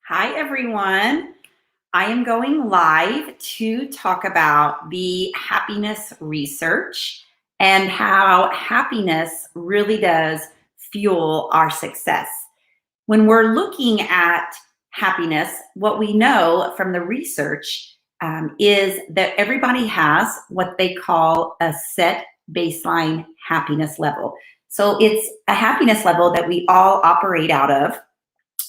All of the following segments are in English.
Hi, everyone. I am going live to talk about the happiness research and how happiness really does fuel our success. When we're looking at happiness, what we know from the research is that everybody has what they call a set baseline happiness level. So it's a happiness level that we all operate out of,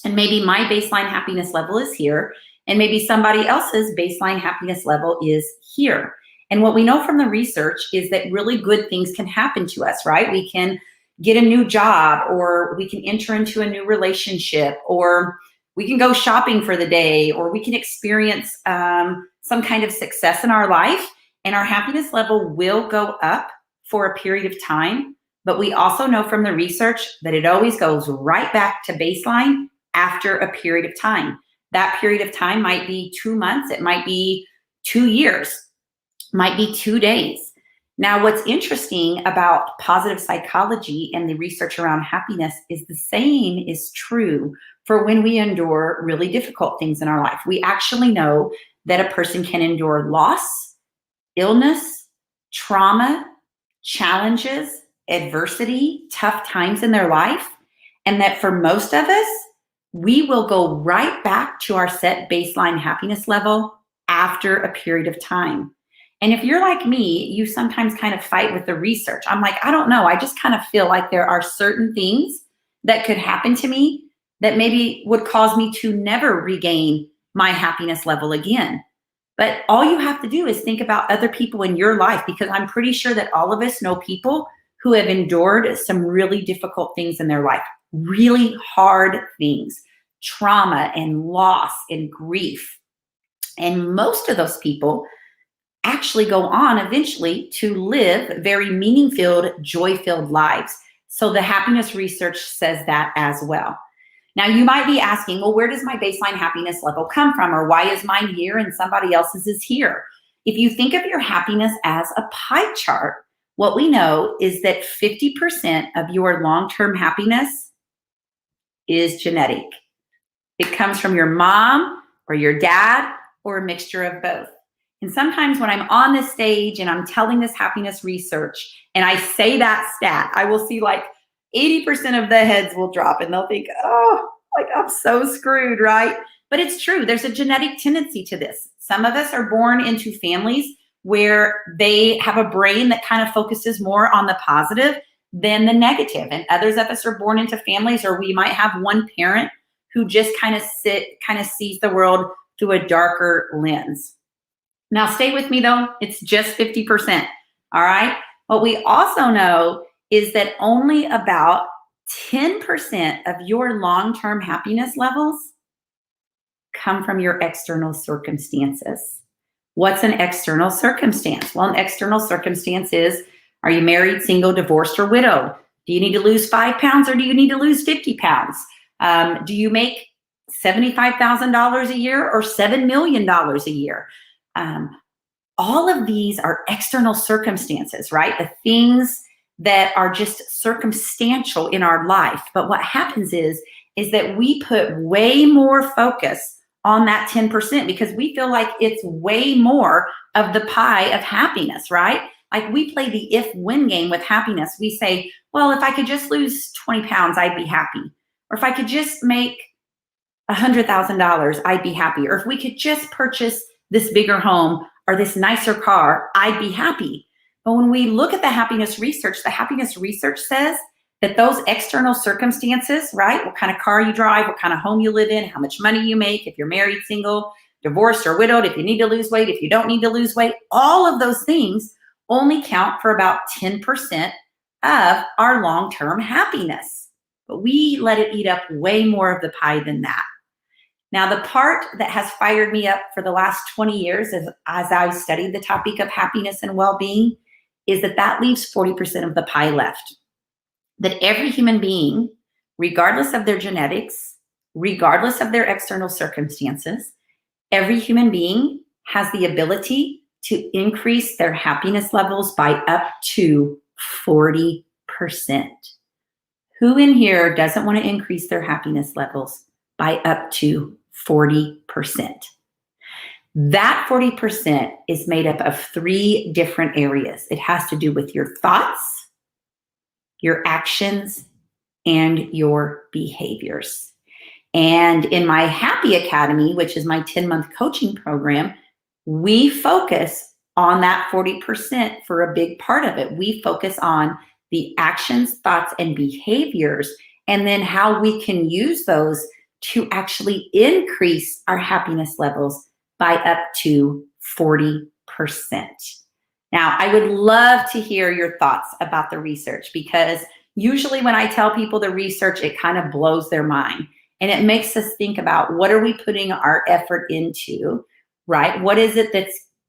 and maybe my baseline happiness level is here, and maybe somebody else's baseline happiness level is here. And what we know from the research is that really good things can happen to us, right? We can get a new job, or we can enter into a new relationship, or we can go shopping for the day, or we can experience some kind of success in our life, and our happiness level will go up for a period of time. But we also know from the research that it always goes right back to baseline after a period of time. That period of time might be 2 months, it might be 2 years, might be 2 days. Now, what's interesting about positive psychology and the research around happiness is the same is true for when we endure really difficult things in our life. We actually know that a person can endure loss, illness, trauma, challenges, adversity, tough times in their life, and that for most of us, we will go right back to our set baseline happiness level after a period of time. And if you're like me, you sometimes kind of fight with the research. I'm like, I don't know. I just kind of feel like there are certain things that could happen to me that maybe would cause me to never regain my happiness level again. But all you have to do is think about other people in your life, because I'm pretty sure that all of us know people who have endured some really difficult things in their life, really hard things, trauma and loss and grief. And most of those people actually go on eventually to live very meaning-filled, joy-filled lives. So the happiness research says that as well. Now, you might be asking, well, where does my baseline happiness level come from? Or why is mine here and somebody else's is here? If you think of your happiness as a pie chart, what we know is that 50% of your long-term happiness is genetic. It comes from your mom or your dad, or a mixture of both. And sometimes when I'm on this stage and I'm telling this happiness research and I say that stat, I will see like 80% of the heads will drop and they'll think, oh, like I'm so screwed, right? But it's true. There's a genetic tendency to this. Some of us are born into families where they have a brain that kind of focuses more on the positive than the negative. And others of us are born into families, or we might have one parent who just kind of sees the world through a darker lens. Now, stay with me though, it's just 50%, all right? What we also know is that only about 10% of your long-term happiness levels come from your external circumstances. What's an external circumstance? Well, an external circumstance is, are you married, single, divorced, or widowed? Do you need to lose 5 pounds, or do you need to lose 50 pounds? Do you make $75,000 a year or $7 million a year? All of these are external circumstances, right? The things that are just circumstantial in our life. But what happens is that we put way more focus on that 10% because we feel like it's way more of the pie of happiness, right? Like we play the if-win game with happiness. We say, well, if I could just lose 20 pounds, I'd be happy. Or if I could just make $100,000, I'd be happy. Or if we could just purchase this bigger home or this nicer car, I'd be happy. But when we look at the happiness research says that those external circumstances, right? What kind of car you drive, what kind of home you live in, how much money you make, if you're married, single, divorced, or widowed, if you need to lose weight, if you don't need to lose weight, all of those things only count for about 10% of our long-term happiness. But we let it eat up way more of the pie than that. Now, the part that has fired me up for the last 20 years as I've studied the topic of happiness and well-being is that leaves 40% of the pie left. That every human being, regardless of their genetics, regardless of their external circumstances, every human being has the ability to increase their happiness levels by up to 40%. Who in here doesn't want to increase their happiness levels by up to 40%. That 40% is made up of 3 different areas. It has to do with your thoughts, your actions, and your behaviors. And in my Happy Academy, which is my 10-month coaching program, we focus on that 40% for a big part of it. We focus on the actions, thoughts, and behaviors, and then how we can use those to actually increase our happiness levels by up to 40%. Now, I would love to hear your thoughts about the research, because usually when I tell people the research, it kind of blows their mind. And it makes us think about, what are we putting our effort into, right? What is it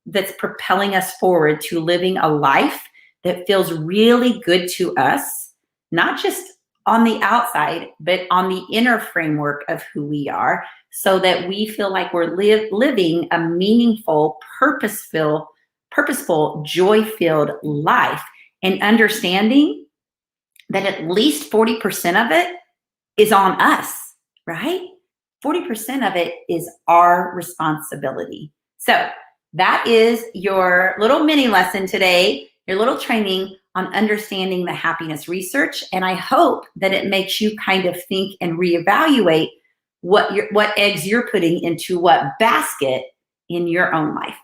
that's propelling us forward to living a life that feels really good to us, not just on the outside, but on the inner framework of who we are, so that we feel like we're living a meaningful, purposeful, joy-filled life, and understanding that at least 40% of it is on us, right? 40% of it is our responsibility. So that is your little mini lesson today, your little training on understanding the happiness research. And I hope that it makes you kind of think and reevaluate what eggs you're putting into what basket in your own life.